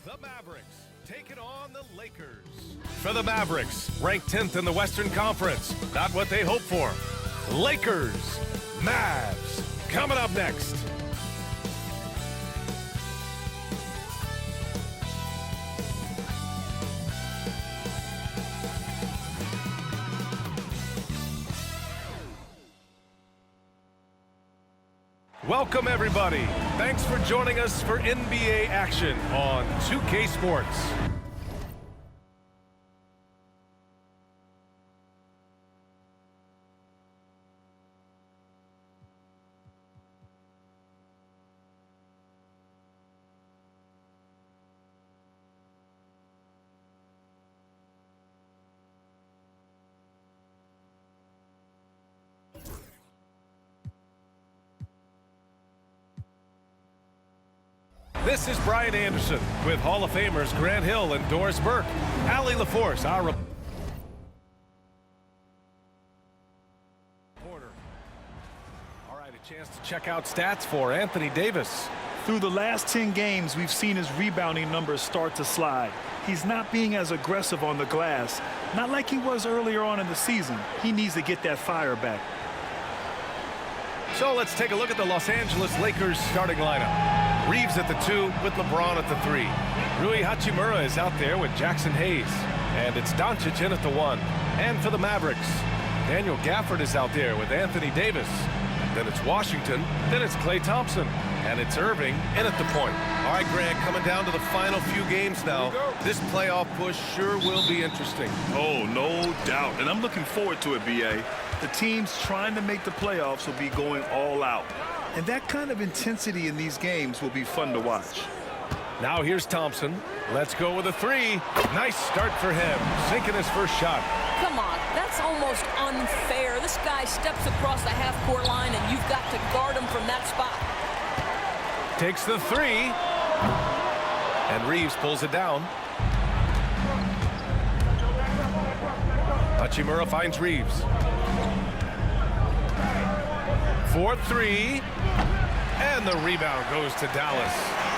The Mavericks taking on the Lakers. For the Mavericks, ranked 10th in the Western Conference. Not what they hoped for. Lakers, Mavs, coming up next. Welcome, everybody. Thanks for joining us for NBA action on 2K Sports. This is Brian Anderson with Hall of Famers Grant Hill and Doris Burke. Allie LaForce, our reporter. All right, a chance to check out stats for Anthony Davis. Through the last 10 games, we've seen his rebounding numbers start to slide. He's not being as aggressive on the glass, not like he was earlier on in the season. He needs to get that fire back. So let's take a look at the Los Angeles Lakers starting lineup. Reeves at the 2 with LeBron at the 3. Rui Hachimura is out there with Jackson Hayes. And it's Doncic in at the 1. And for the Mavericks, Daniel Gafford is out there with Anthony Davis. Then it's Washington. Then it's Klay Thompson. And it's Irving in at the point. All right, Grant, coming down to the final few games now. This playoff push sure will be interesting. Oh, no doubt. And I'm looking forward to it, B.A. The teams trying to make the playoffs will be going all out. And that kind of intensity in these games will be fun to watch. Now here's Thompson. Let's go with a 3. Nice start for him. Sinking his first shot. Come on, that's almost unfair. This guy steps across the half-court line, and you've got to guard him from that spot. Takes the 3. And Reeves pulls it down. Hachimura finds Reeves. 4-3. And the rebound goes to Dallas.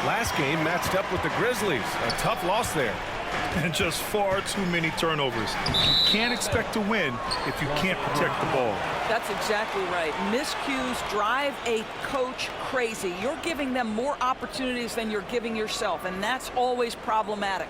Last game matched up with the Grizzlies. A tough loss there. And just far too many turnovers. You can't expect to win if you can't protect the ball. That's exactly right. Miscues drive a coach crazy. You're giving them more opportunities than you're giving yourself, and that's always problematic.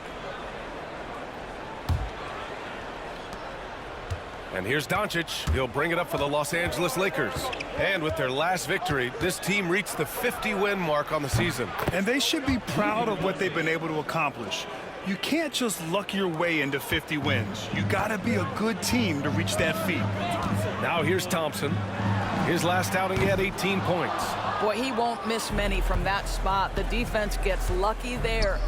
And here's Doncic. He'll bring it up for the Los Angeles Lakers. And with their last victory, this team reached the 50-win mark on the season. And they should be proud of what they've been able to accomplish. You can't just luck your way into 50 wins. You got to be a good team to reach that feat. Now here's Thompson. His last outing, he had 18 points. Boy, he won't miss many from that spot. The defense gets lucky there.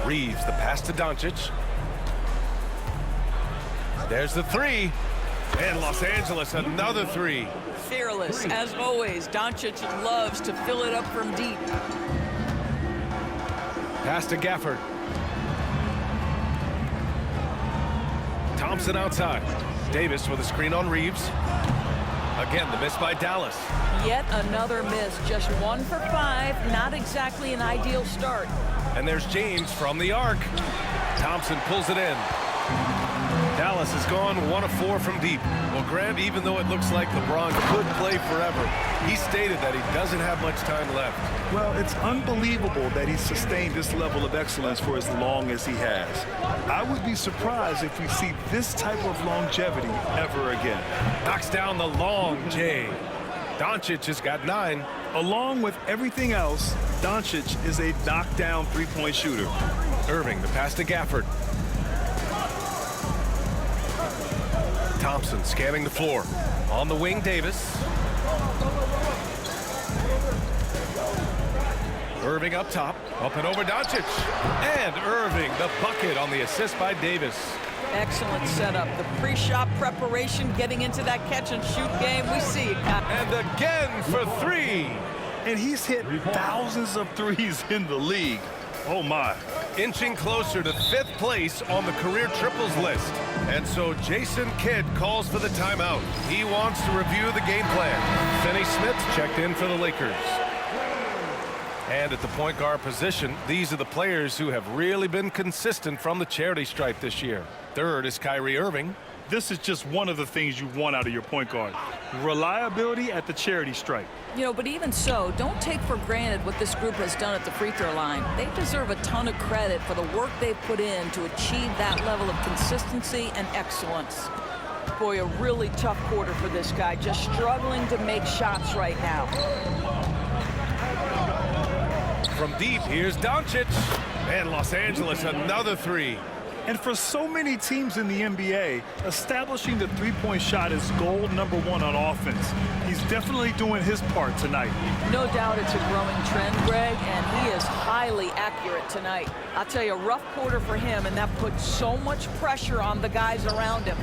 Reeves, the pass to Doncic. There's the 3. And Los Angeles, another 3. Fearless, as always. Doncic loves to fill it up from deep. Pass to Gafford. Thompson outside. Davis with a screen on Reeves. Again, the miss by Dallas. Yet another miss. Just 1 for 5. Not exactly an ideal start. And there's James from the arc. Thompson pulls it in. Dallas has gone 1 of 4 from deep. Well, Grant, even though it looks like LeBron could play forever, he stated that he doesn't have much time left. Well, it's unbelievable that he's sustained this level of excellence for as long as he has. I would be surprised if we see this type of longevity ever again. Knocks down the long J. Doncic has got 9. Along with everything else, Doncic is a knockdown three-point shooter. Irving, the pass to Gafford. Thompson scanning the floor. On the wing, Davis. Irving up top. Up and over Doncic. And Irving, the bucket on the assist by Davis. Excellent setup. The pre-shot preparation, getting into that catch-and-shoot game. We see it. And again for 3. And he's hit thousands of threes in the league. Oh, my. Inching closer to 5th place on the career triples list. And so Jason Kidd calls for the timeout. He wants to review the game plan. Finney Smith checked in for the Lakers. And at the point guard position, these are the players who have really been consistent from the charity stripe this year. Third is Kyrie Irving. This is just one of the things you want out of your point guard. Reliability at the charity stripe. You know, but even so, don't take for granted what this group has done at the free throw line. They deserve a ton of credit for the work they've put in to achieve that level of consistency and excellence. Boy, a really tough quarter for this guy, just struggling to make shots right now. From deep, here's Doncic. And Los Angeles, another three. And for so many teams in the NBA, establishing the three-point shot is goal #1 on offense. He's definitely doing his part tonight. No doubt it's a growing trend, Greg, and he is highly accurate tonight. I'll tell you, a rough quarter for him, and that puts so much pressure on the guys around him.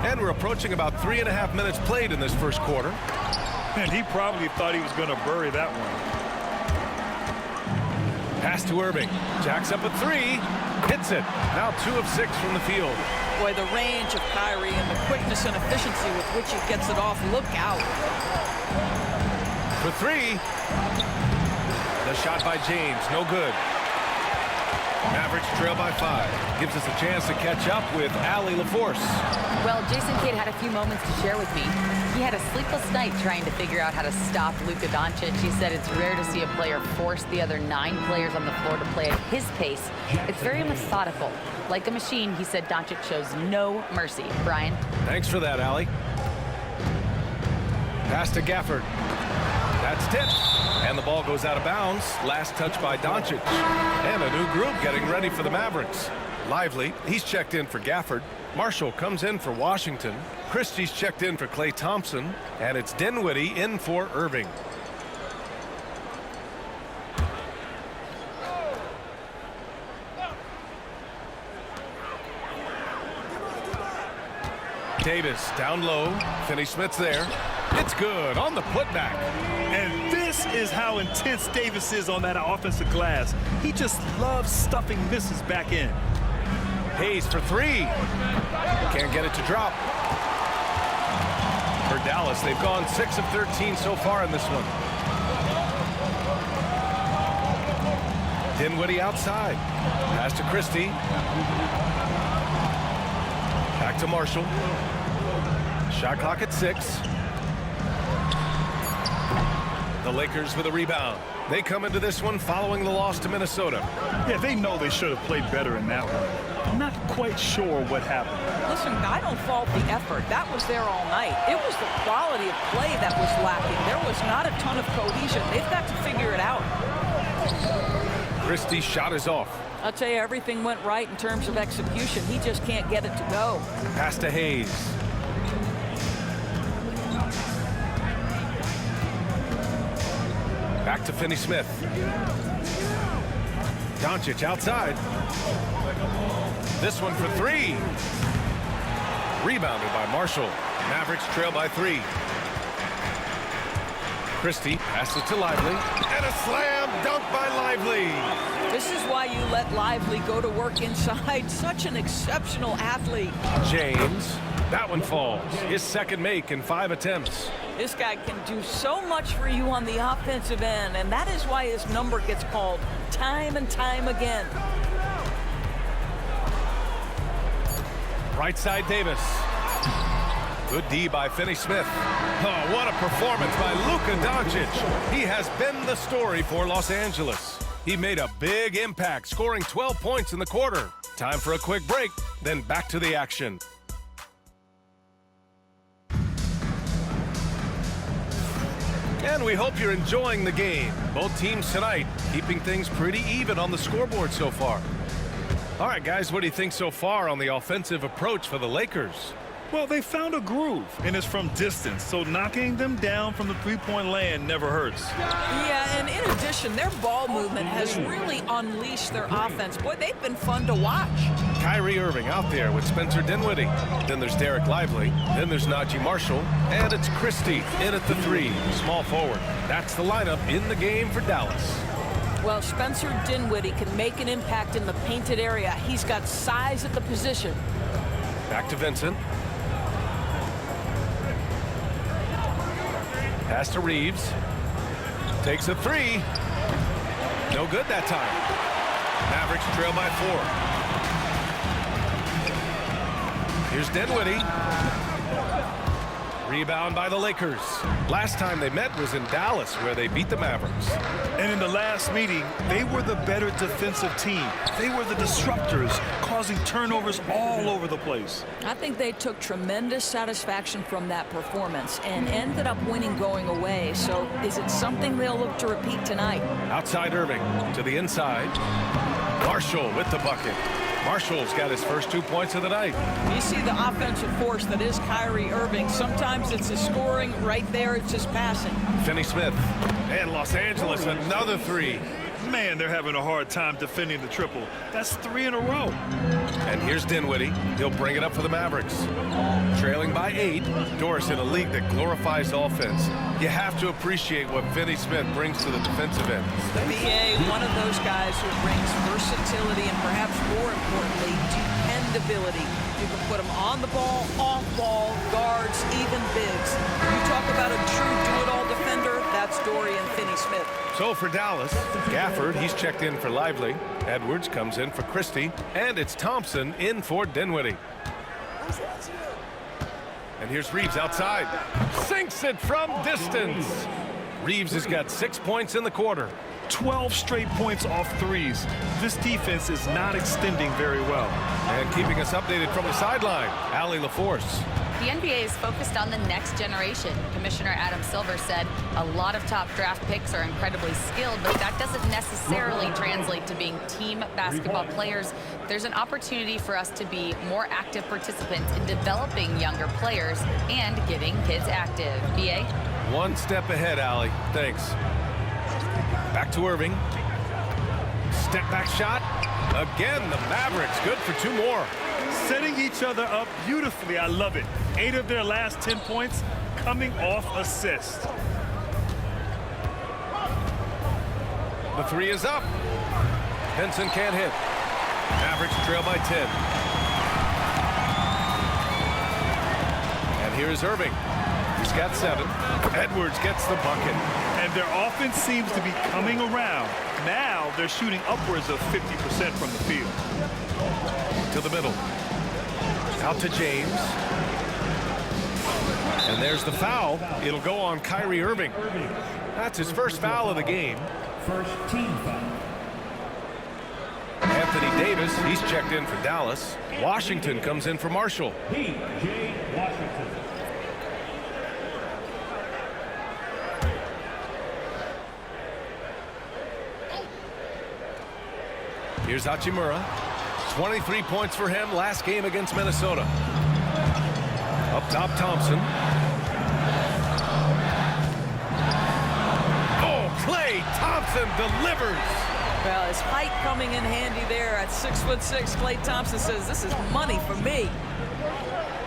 And we're approaching about 3.5 minutes played in this first quarter. And he probably thought he was going to bury that one. Pass to Irving. Jacks up a three. Hits it. Now 2 of 6 from the field. Boy, the range of Kyrie and the quickness and efficiency with which he gets it off. Look out. For 3. The shot by James. No good. Mavericks trail by 5. Gives us a chance to catch up with Allie LaForce. Well, Jason Kidd had a few moments to share with me. He had a sleepless night trying to figure out how to stop Luka Doncic. He said it's rare to see a player force the other 9 players on the floor to play at his pace. It's very methodical. Like a machine, he said Doncic shows no mercy. Brian? Thanks for that, Allie. Pass to Gafford. That's tipped. And the ball goes out of bounds. Last touch by Doncic. And a new group getting ready for the Mavericks. Lively, he's checked in for Gafford. Marshall comes in for Washington. Christie's checked in for Klay Thompson. And it's Dinwiddie in for Irving. Davis down low. Finney-Smith's there. It's good on the putback. And this is how intense Davis is on that offensive glass. He just loves stuffing misses back in. Hayes for 3. Can't get it to drop. For Dallas, they've gone 6 of 13 so far in this one. Dinwiddie outside. Pass to Christie. Back to Marshall. Shot clock at 6. The Lakers with a rebound. They come into this one following the loss to Minnesota. Yeah, they know they should have played better in that one. I'm not quite sure what happened. Listen, I don't fault the effort. That was there all night. It was the quality of play that was lacking. There was not a ton of cohesion. They've got to figure it out. Christie's shot is off. I'll tell you, everything went right in terms of execution. He just can't get it to go. Pass to Hayes. Back to Finney-Smith. Doncic outside. This one for 3. Rebounded by Marshall. Mavericks trail by 3. Christie passes to Lively. And a slam dunk by Lively. This is why you let Lively go to work inside. Such an exceptional athlete. James. That one falls. His second make in 5 attempts. This guy can do so much for you on the offensive end, and that is why his number gets called time and time again. Right side Davis. Good D by Finney-Smith. Oh, what a performance by Luka Doncic. He has been the story for Los Angeles. He made a big impact, scoring 12 points in the quarter. Time for a quick break, then back to the action. And we hope you're enjoying the game. Both teams tonight keeping things pretty even on the scoreboard so far. All right, guys, what do you think so far on the offensive approach for the Lakers? Well, they found a groove, and it's from distance, so knocking them down from the three-point land never hurts. Yeah, and in addition, their ball movement has really unleashed their offense. Boy, they've been fun to watch. Kyrie Irving out there with Spencer Dinwiddie. Then there's Derek Lively. Then there's Najee Marshall. And it's Christie in at the 3, small forward. That's the lineup in the game for Dallas. Well, Spencer Dinwiddie can make an impact in the painted area. He's got size at the position. Back to Vincent. Pass to Reeves. Takes a three. No good that time. Mavericks trail by 4. Here's Dinwiddie. Rebound by the Lakers. Last time they met was in Dallas, where they beat the Mavericks. And in the last meeting, they were the better defensive team. They were the disruptors, causing turnovers all over the place. I think they took tremendous satisfaction from that performance and ended up winning going away. So is it something they'll look to repeat tonight? Outside Irving to the inside. Marshall with the bucket. Marshall's got his first 2 points of the night. You see the offensive force that is Kyrie Irving. Sometimes it's his scoring. Right there, it's his passing. Finney-Smith. And Los Angeles, another three. Man, they're having a hard time defending the triple. That's 3 in a row. And here's Dinwiddie. He'll bring it up for the Mavericks. Trailing by 8. Doris, in a league that glorifies offense, you have to appreciate what Finney-Smith brings to the defensive end. BA, one of those guys who brings versatility and perhaps more importantly, dependability. You can put him on the ball, off ball, guards, even bigs. You talk about a true do-it-all defender, that's Dorian Finney-Smith. So for Dallas, Gafford, he's checked in for Lively. Edwards comes in for Christie. And it's Thompson in for Dinwiddie. And here's Reeves outside. Sinks it from distance. Reeves has got 6 points in the quarter. 12 straight points off threes. This defense is not extending very well. And keeping us updated from the sideline, Allie LaForce. The NBA is focused on the next generation. Commissioner Adam Silver said a lot of top draft picks are incredibly skilled, but that doesn't necessarily translate to being team basketball players. There's an opportunity for us to be more active participants in developing younger players and getting kids active. BA? One step ahead, Allie. Thanks. Back to Irving. Step back shot. Again, the Mavericks good for 2 more. Setting each other up beautifully. I love it. 8 of their last 10 points coming off assists. The 3 is up. Henson can't hit. Mavericks trail by 10. And here's Irving. He's got 7. Edwards gets the bucket. And their offense seems to be coming around. Now they're shooting upwards of 50% from the field. To the middle. Out to James. And there's the foul. It'll go on Kyrie Irving. That's his first foul of the game. First team foul. Anthony Davis, he's checked in for Dallas. Washington comes in for Marshall. P.J. Washington. Here's Hachimura. 23 points for him last game against Minnesota. Up top, Thompson. Oh, Klay Thompson delivers. Well, his height coming in handy there at 6'6". Klay Thompson says, this is money for me.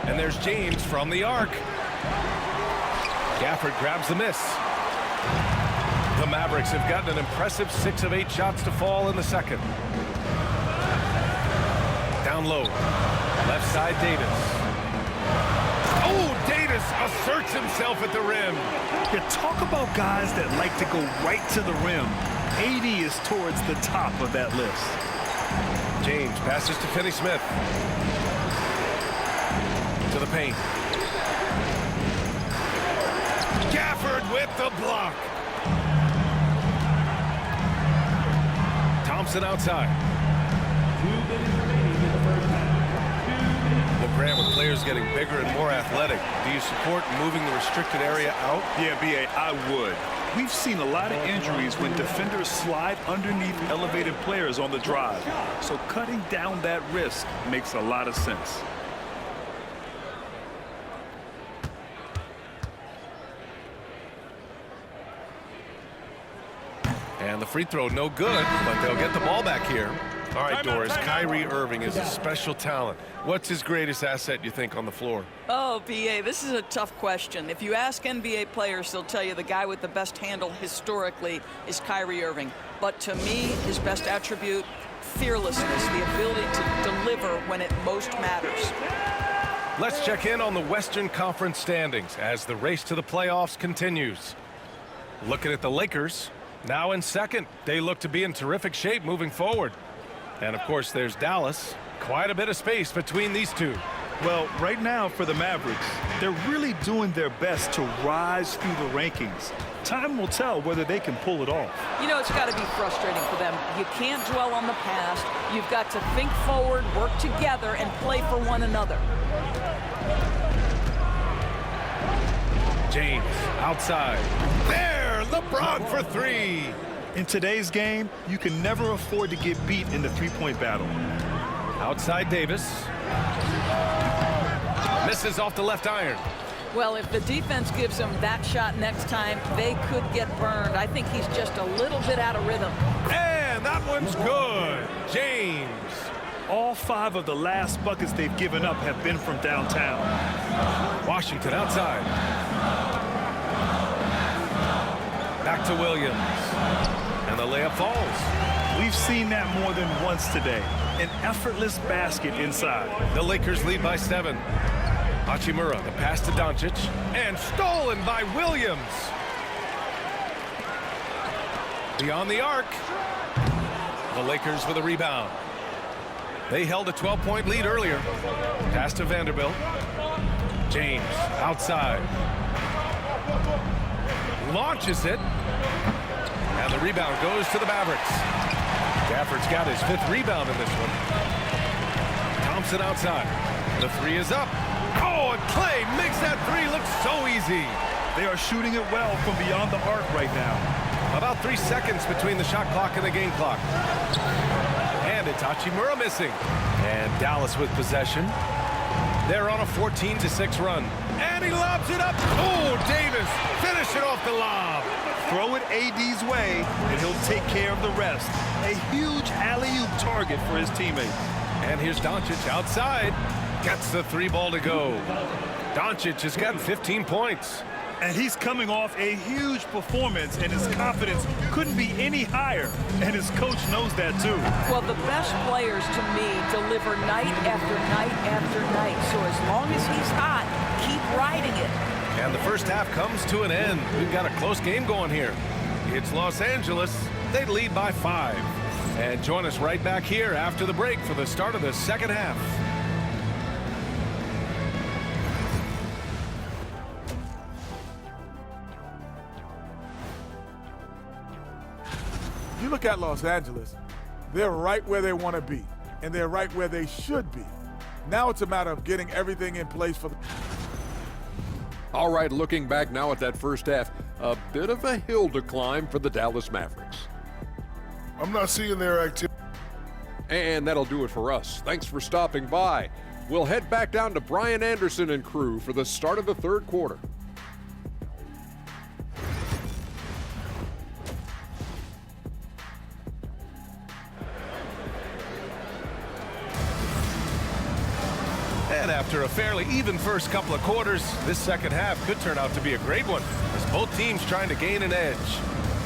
And there's James from the arc. Gafford grabs the miss. The Mavericks have gotten an impressive 6 of 8 shots to fall in the second. Down low. Left side, Davis. Oh, Davis asserts himself at the rim. You talk about guys that like to go right to the rim. AD is towards the top of that list. James passes to Finney-Smith. To the paint. Gafford with the block. Thompson outside. 2 minutes remaining in the first half. Well, Grant, with players getting bigger and more athletic, do you support moving the restricted area out? Yeah, B.A., I would. We've seen a lot of injuries when defenders slide underneath elevated players on the drive. So cutting down that risk makes a lot of sense. And the free throw, no good, but they'll get the ball back here. All right, Doris, Kyrie Irving is a special talent. What's his greatest asset, you think, on the floor? Oh, BA, this is a tough question. If you ask NBA players, they'll tell you the guy with the best handle historically is Kyrie Irving. But to me, his best attribute, fearlessness, the ability to deliver when it most matters. Let's check in on the Western Conference standings as the race to the playoffs continues. Looking at the Lakers, now in second. They look to be in terrific shape moving forward. And of course, there's Dallas. Quite a bit of space between these two. Well, right now for the Mavericks, they're really doing their best to rise through the rankings. Time will tell whether they can pull it off. You know, it's got to be frustrating for them. You can't dwell on the past. You've got to think forward, work together, and play for one another. James outside. There, LeBron for three. In today's game, you can never afford to get beat in the three-point battle. Outside Davis. Misses off the left iron. Well, if the defense gives him that shot next time, they could get burned. I think he's just a little bit out of rhythm. And that one's good. James. All 5 of the last buckets they've given up have been from downtown. Washington outside. Back to Williams. And the layup falls. We've seen that more than once today. An effortless basket inside. The Lakers lead by 7. Hachimura, the pass to Doncic, and stolen by Williams. Beyond the arc. The Lakers with a rebound. They held a 12-point lead earlier. Pass to Vanderbilt. James outside. Launches it. And the rebound goes to the Mavericks. Gafford's got his 5th rebound in this one. Thompson outside. The 3 is up. Oh, and Clay makes that 3 look so easy. They are shooting it well from beyond the arc right now. About 3 seconds between the shot clock and the game clock. And it's Hachimura missing. And Dallas with possession. They're on a 14-6 run. And he lobs it up. Oh, Davis finishing off the lob. Throw it AD's way, and he'll take care of the rest. A huge alley-oop target for his teammate. And here's Doncic outside. Gets the 3 ball to go. Doncic has gotten 15 points. And he's coming off a huge performance, and his confidence couldn't be any higher. And his coach knows that, too. Well, the best players, to me, deliver night after night after night. So as long as he's hot, keep riding it. And the first half comes to an end. We've got a close game going here. It's Los Angeles. They lead by 5. And join us right back here after the break for the start of the second half. You look at Los Angeles, they're right where they want to be, and they're right where they should be. Now it's a matter of getting everything in place for the... All right, looking back now at that first half, a bit of a hill to climb for the Dallas Mavericks. I'm not seeing their activity. And that'll do it for us. Thanks for stopping by. We'll head back down to Brian Anderson and crew for the start of the third quarter. And after a fairly even first couple of quarters, this second half could turn out to be a great one as both teams trying to gain an edge.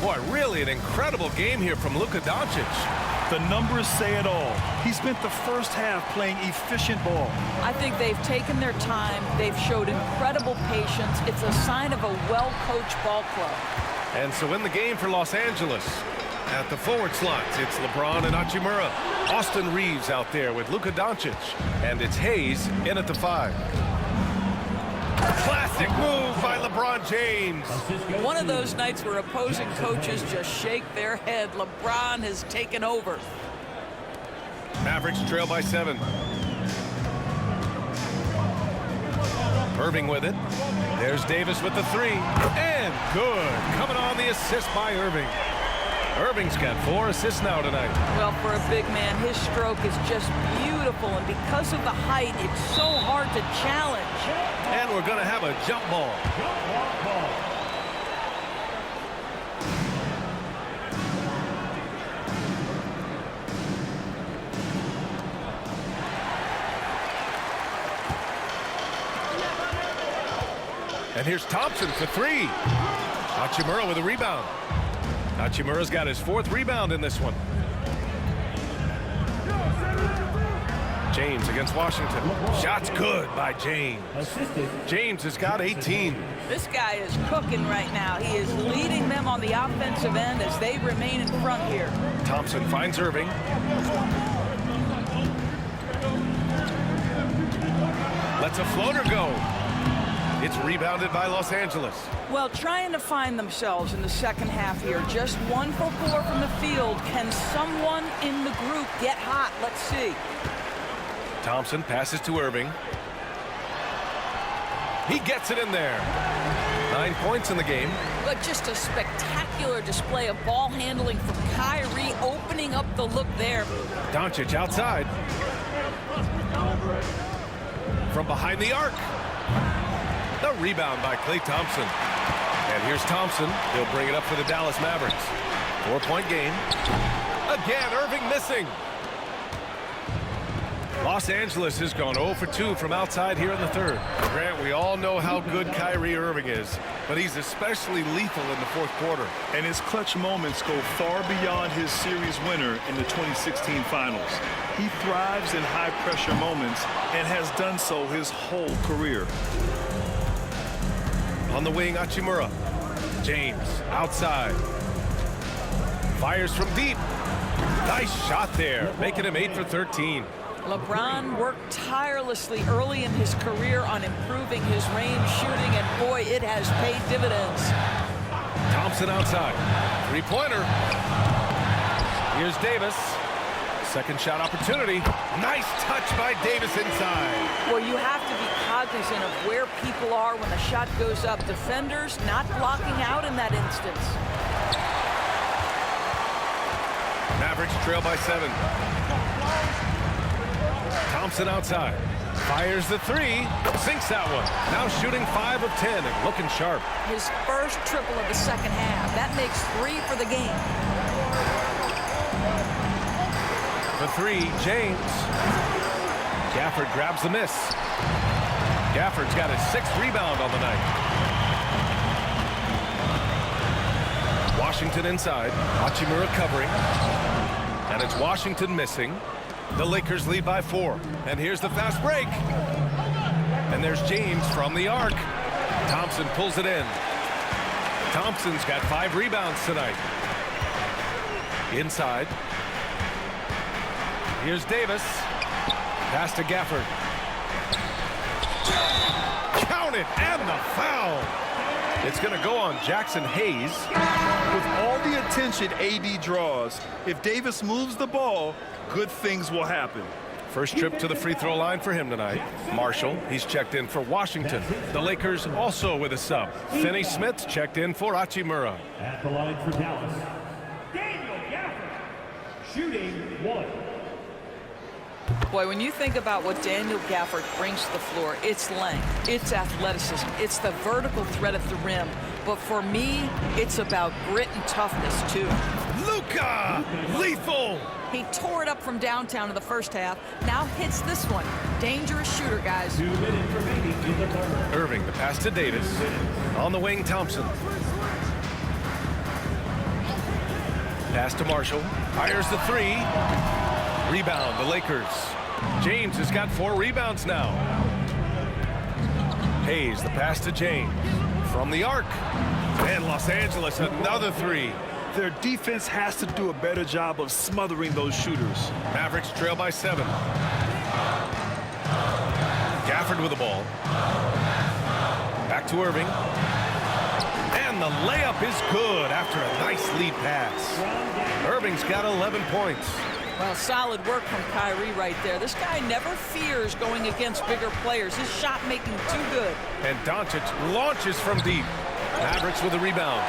Boy, really an incredible game here from Luka Doncic. The numbers say it all. He spent the first half playing efficient ball. I think they've taken their time. They've showed incredible patience. It's a sign of a well-coached ball club. And so in the game for Los Angeles, at the forward slots, it's LeBron and Hachimura. Austin Reeves out there with Luka Doncic. And it's Hayes in at the 5. Classic move by LeBron James. One of those nights where opposing coaches just shake their head. LeBron has taken over. Mavericks trail by 7. Irving with it. There's Davis with the 3. And good. Coming on the assist by Irving. Irving's got 4 assists now tonight. Well, for a big man, his stroke is just beautiful. And because of the height, it's so hard to challenge. And we're going to have a jump ball. And here's Thompson for 3. Hachimura with a rebound. Hachimura's got his 4th rebound in this one. James against Washington. Shot's good by James. James has got 18. This guy is cooking right now. He is leading them on the offensive end as they remain in front here. Thompson finds Irving. Lets a floater go. It's rebounded by Los Angeles. Well, trying to find themselves in the second half here. Just 1 for 4 from the field. Can someone in the group get hot? Let's see. Thompson passes to Irving. He gets it in there. 9 points in the game. But just a spectacular display of ball handling from Kyrie, opening up the look there. Doncic outside. From behind the arc. The rebound by Klay Thompson. And here's Thompson. He'll bring it up for the Dallas Mavericks. 4-point game. Again, Irving missing. Los Angeles has gone 0 for 2 from outside here in the third. Grant, we all know how good Kyrie Irving is, but he's especially lethal in the fourth quarter. And his clutch moments go far beyond his series winner in the 2016 finals. He thrives in high-pressure moments and has done so his whole career. On the wing, Hachimura. James outside. Fires from deep. Nice shot there, making him 8 for 13. LeBron worked tirelessly early in his career on improving his range shooting, and boy, it has paid dividends. Thompson outside. Three-pointer. Here's Davis. Second shot opportunity. Nice touch by Davis inside. Well, you have to be cognizant of where people are when the shot goes up. Defenders not blocking out in that instance. Mavericks trail by 7. Thompson outside. Fires the three. Sinks that one. Now shooting 5 of 10 and looking sharp. His first triple of the second half. That makes 3 for the game. For 3, James. Gafford grabs the miss. Gafford's got his 6th rebound on the night. Washington inside. Hachimura covering. And it's Washington missing. The Lakers lead by 4. And here's the fast break. And there's James from the arc. Thompson pulls it in. Thompson's got 5 rebounds tonight. Inside. Here's Davis. Pass to Gafford. Count it, and the foul. It's going to go on Jackson Hayes. With all the attention AD draws, if Davis moves the ball, good things will happen. First trip to the free throw line for him tonight. Marshall, he's checked in for Washington. The Lakers also with a sub. Finney Smith checked in for Hachimura. At the line for Dallas, Daniel Gafford, shooting 1. Boy, when you think about what Daniel Gafford brings to the floor, it's length, it's athleticism, it's the vertical threat at the rim. But for me, it's about grit and toughness, too. Luka! Lethal! He tore it up from downtown in the first half. Now hits this one. Dangerous shooter, guys. 2 minutes remaining in the third. Irving, the pass to Davis. On the wing, Thompson. Pass to Marshall. Fires the 3. Rebound, the Lakers. James has got 4 rebounds now. Hayes, the pass to James. From the arc. And Los Angeles, another 3. Their defense has to do a better job of smothering those shooters. Mavericks trail by 7. Gafford with the ball. Back to Irving. And the layup is good after a nice lead pass. Irving's got 11 points. Well, solid work from Kyrie right there. This guy never fears going against bigger players. His shot making too good. And Doncic launches from deep. Mavericks with a rebound.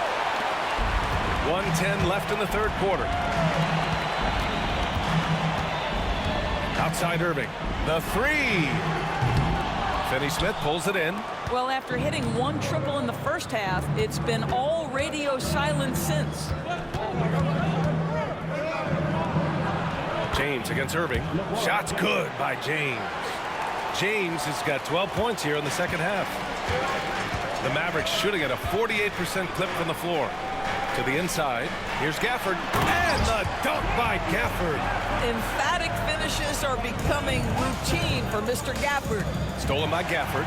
1:10 left in the third quarter. Outside Irving. The 3. Finney Smith pulls it in. Well, after hitting 1 triple in the first half, it's been all radio silence since. James against Irving. Shot's good by James. James has got 12 points here in the second half. The Mavericks shooting at a 48% clip from the floor. To the inside. Here's Gafford. And the dunk by Gafford. Emphatic finishes are becoming routine for Mr. Gafford. Stolen by Gafford.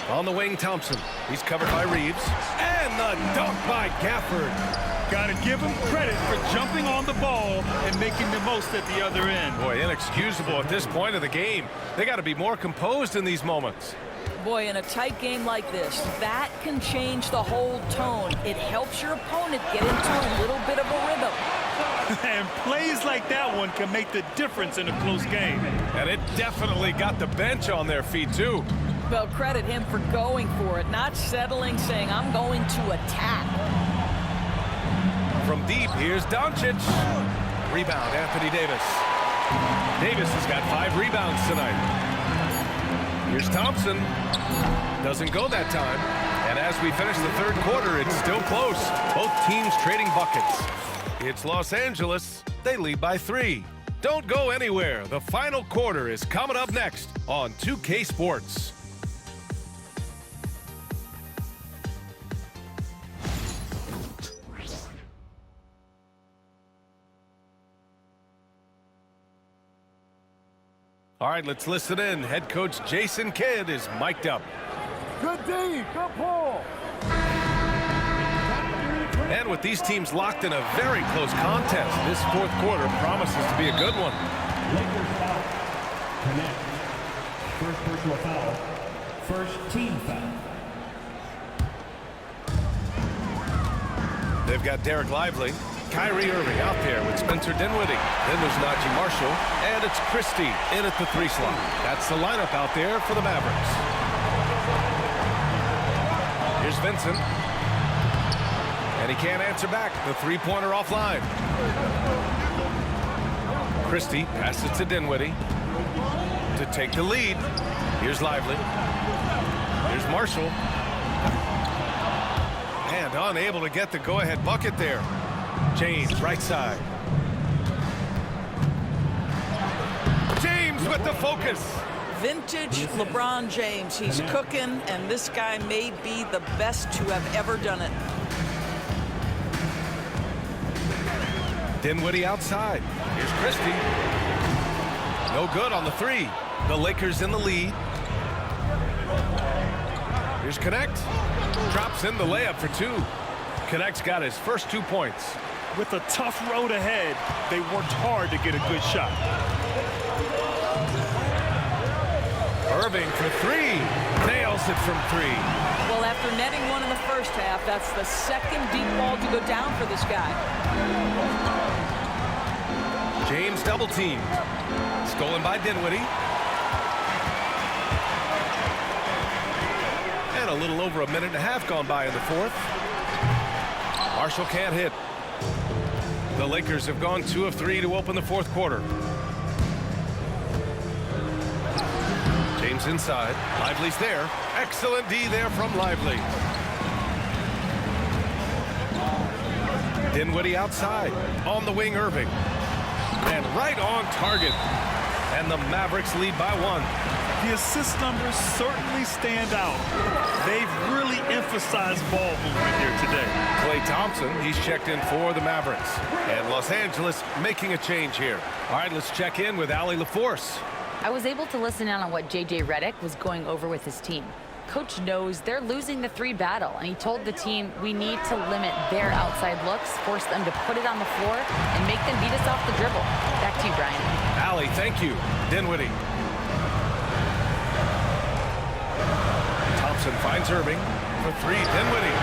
On the wing, Thompson. He's covered by Reeves. And the dunk by Gafford. Got to give him credit for jumping on the ball and making the most at the other end. Boy, inexcusable at this point of the game. They got to be more composed in these moments. Boy, in a tight game like this, that can change the whole tone. It helps your opponent get into a little bit of a rhythm. And plays like that one can make the difference in a close game. And it definitely got the bench on their feet, too. Well, credit him for going for it, not settling, saying, I'm going to attack. From deep, here's Doncic. Rebound, Anthony Davis. Davis has got 5 rebounds tonight. Here's Thompson. Doesn't go that time. And as we finish the third quarter, it's still close. Both teams trading buckets. It's Los Angeles. They lead by 3. Don't go anywhere. The final quarter is coming up next on 2K Sports. All right, let's listen in. Head coach Jason Kidd is mic'd up. Good D. Good pull. And with these teams locked in a very close contest, this fourth quarter promises to be a good one. Lakers foul. Connect. First personal foul. First team foul. They've got Derek Lively. Kyrie Irving out there with Spencer Dinwiddie. Then there's Najee Marshall. And it's Christie in at the 3 slot. That's the lineup out there for the Mavericks. Here's Vincent. And he can't answer back. The 3-pointer offline. Christie passes to Dinwiddie to take the lead. Here's Lively. Here's Marshall. And unable to get the go-ahead bucket there. James, right side. James with the focus. Vintage LeBron James. He's cooking, and this guy may be the best to have ever done it. Dinwiddie outside. Here's Christie. No good on the 3. The Lakers in the lead. Here's Connect. Drops in the layup for 2. Connect's got his first 2 points. With a tough road ahead, they worked hard to get a good shot. Irving for 3. Nails it from 3. Well, after netting one in the first half, that's the second deep ball to go down for this guy. James double teamed. Stolen by Dinwiddie. And a little over a minute and a half gone by in the fourth. Marshall can't hit. The Lakers have gone 2 of 3 to open the fourth quarter. James inside. Lively's there. Excellent D there from Lively. Dinwiddie outside. On the wing, Irving. And right on target. And the Mavericks lead by 1. The assist numbers certainly stand out. They've really emphasized ball movement here today. Klay Thompson, he's checked in for the Mavericks. And Los Angeles making a change here. All right, let's check in with Allie LaForce. I was able to listen in on what J.J. Redick was going over with his team. Coach knows they're losing the 3 battle, and he told the team we need to limit their outside looks, force them to put it on the floor, and make them beat us off the dribble. Back to you, Brian. Allie, thank you. Dinwiddie. Thompson finds Irving for 3. Dinwiddie.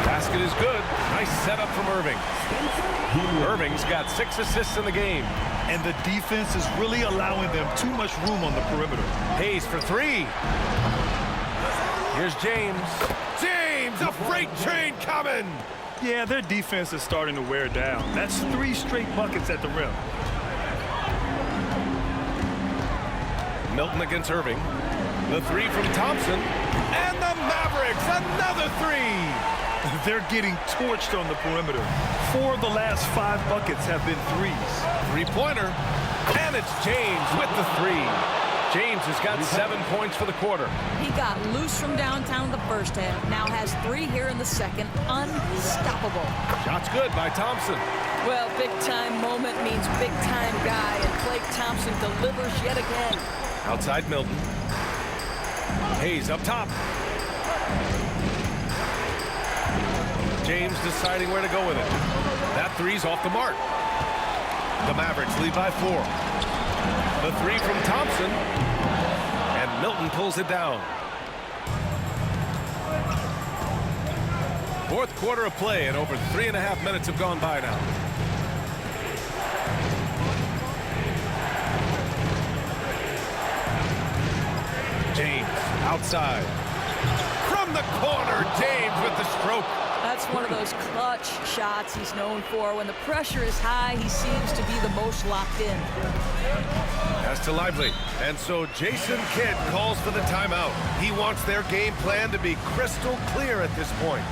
Basket is good. Nice setup from Irving. Irving's got 6 assists in the game. And the defense is really allowing them too much room on the perimeter. Hayes for 3. Here's James. James, a freight train coming. Yeah, their defense is starting to wear down. That's 3 straight buckets at the rim. Milton against Irving. The 3 from Thompson. And the Mavericks, another 3. They're getting torched on the perimeter. 4 of the last 5 buckets have been 3s. 3-pointer. And it's James with the 3. James has got 7 points for the quarter. He got loose from downtown the first half. Now has 3 here in the second. Unstoppable. Shot's good by Thompson. Well, big-time moment means big-time guy, and Klay Thompson delivers yet again. Outside Milton. Hayes up top. James deciding where to go with it. That three's off the mark. The Mavericks lead by 4. The 3 from Thompson. And Milton pulls it down. Fourth quarter of play, and over 3.5 minutes have gone by now. James outside. From the corner, James with the stroke. That's one of those clutch shots he's known for. When the pressure is high, he seems to be the most locked in. Pass to Lively. And so Jason Kidd calls for the timeout. He wants their game plan to be crystal clear at this point.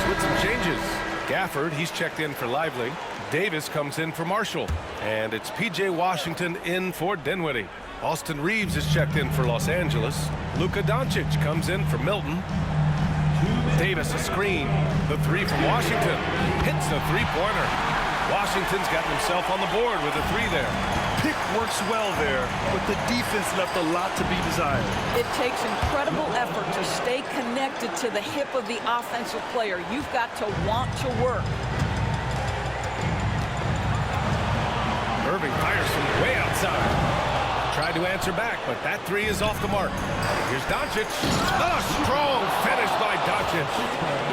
With some changes. Gafford, he's checked in for Lively. Davis comes in for Marshall. And it's P.J. Washington in for Dinwiddie. Austin Reeves is checked in for Los Angeles. Luka Doncic comes in for Milton. Davis a screen. The 3 from Washington. Hits the three-pointer. Washington's gotten himself on the board with a 3 there. Pick works well there, but the defense left a lot to be desired. It takes incredible effort to stay connected to the hip of the offensive player. You've got to want to work. Irving fires from way outside. Tried to answer back, but that 3 is off the mark. Here's Doncic. A strong finish by Doncic.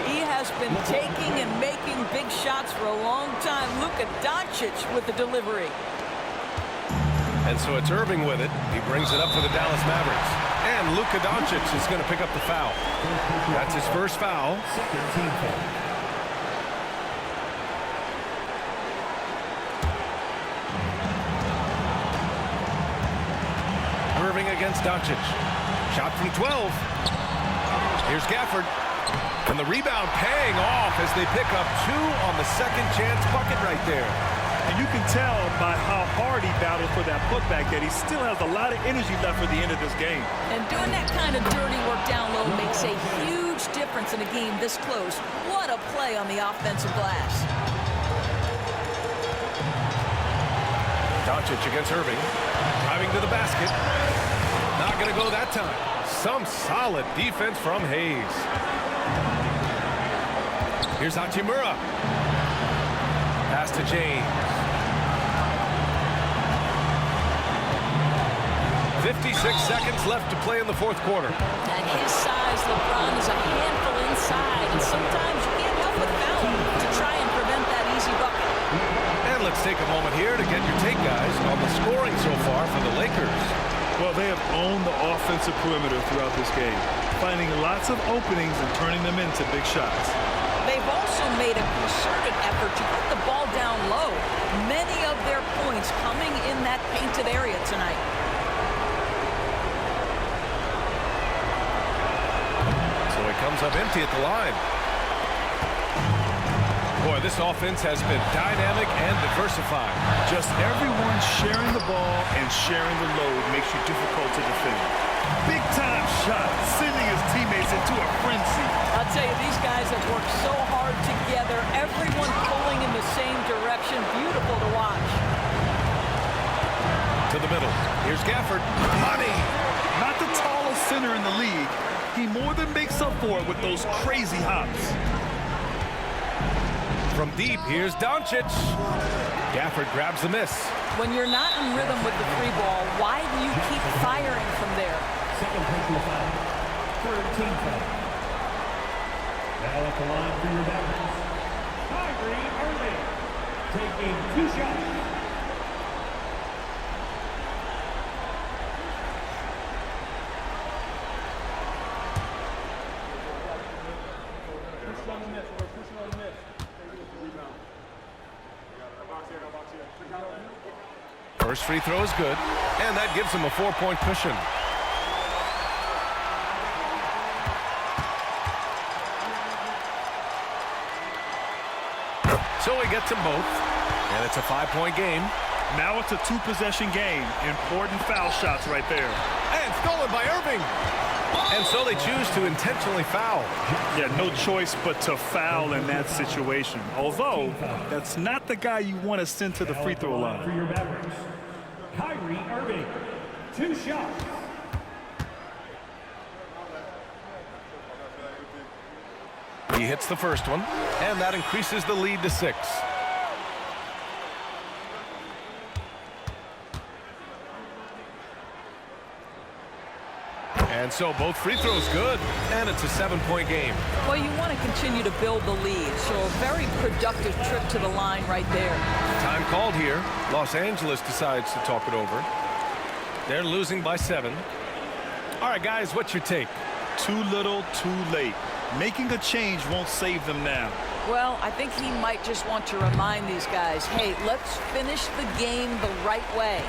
He has been taking and making big shots for a long time. Luka Doncic with the delivery. And so it's Irving with it. He brings it up for the Dallas Mavericks. And Luka Doncic is going to pick up the foul. That's his first foul. Irving against Doncic. Shot from 12. Here's Gafford. And the rebound paying off as they pick up 2 on the second chance bucket right there. And you can tell by how hard he battled for that putback that he still has a lot of energy left for the end of this game. And doing that kind of dirty work down low makes a huge difference in a game this close. What a play on the offensive glass. Doncic against Irving. Driving to the basket. Not going to go that time. Some solid defense from Hayes. Here's Hachimura. Pass to James. 56 seconds left to play in the fourth quarter. At his size, LeBron is a handful inside, and sometimes you can't help but foul him to try and prevent that easy bucket. And let's take a moment here to get your take, guys, on the scoring so far for the Lakers. Well, they have owned the offensive perimeter throughout this game, finding lots of openings and turning them into big shots. They've also made a concerted effort to put the ball down low. Many of their points coming in that painted area tonight. So he comes up empty at the line. Boy, this offense has been dynamic and diversified. Just everyone sharing the ball and sharing the load makes you difficult to defend. Big-time shot, sending his teammates into a frenzy. I'll tell you, these guys have worked so hard together. Everyone pulling in the same direction. Beautiful to watch. To the middle. Here's Gafford. Money! Not the tallest center in the league. He more than makes up for it with those crazy hops. From deep, here's Doncic. Gafford grabs the miss. When you're not in rhythm with the 3-ball, why do you keep firing from there? Second personal foul. Third team foul. Now at the line for your Mavericks, Kyrie Irving, taking 2 shots. First free throw is good, and that gives him a 4-point cushion. So he gets them both, and it's a 5-point game. Now it's a 2-possession game. Important foul shots right there. And stolen by Irving. And so they choose to intentionally foul. Yeah, no choice but to foul in that situation. Although, that's not the guy you want to send to the free throw line. For your Mavericks, Kyrie Irving. 2 shots. He hits the first one, and that increases the lead to 6. And so both free throws good, and it's a 7-point game. Well, you want to continue to build the lead, so a very productive trip to the line right there. Time called here. Los Angeles decides to talk it over. They're losing by 7. All right, guys, what's your take? Too little, too late. Making a change won't save them now. Well, I think he might just want to remind these guys, hey, let's finish the game the right way.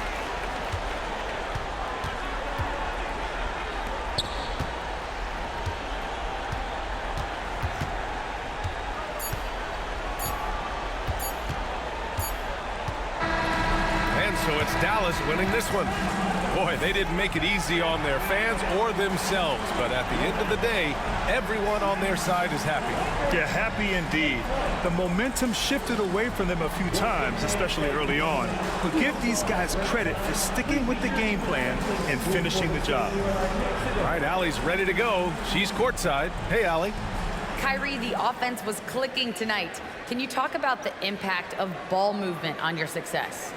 And so it's Dallas winning this one. Boy, they didn't make it easy on their fans or themselves, but at the end of the day, everyone on their side is happy. Yeah, happy indeed. The momentum shifted away from them a few times, especially early on. But give these guys credit for sticking with the game plan and finishing the job. All right, Allie's ready to go. She's courtside. Hey, Allie. Kyrie, the offense was clicking tonight. Can you talk about the impact of ball movement on your success?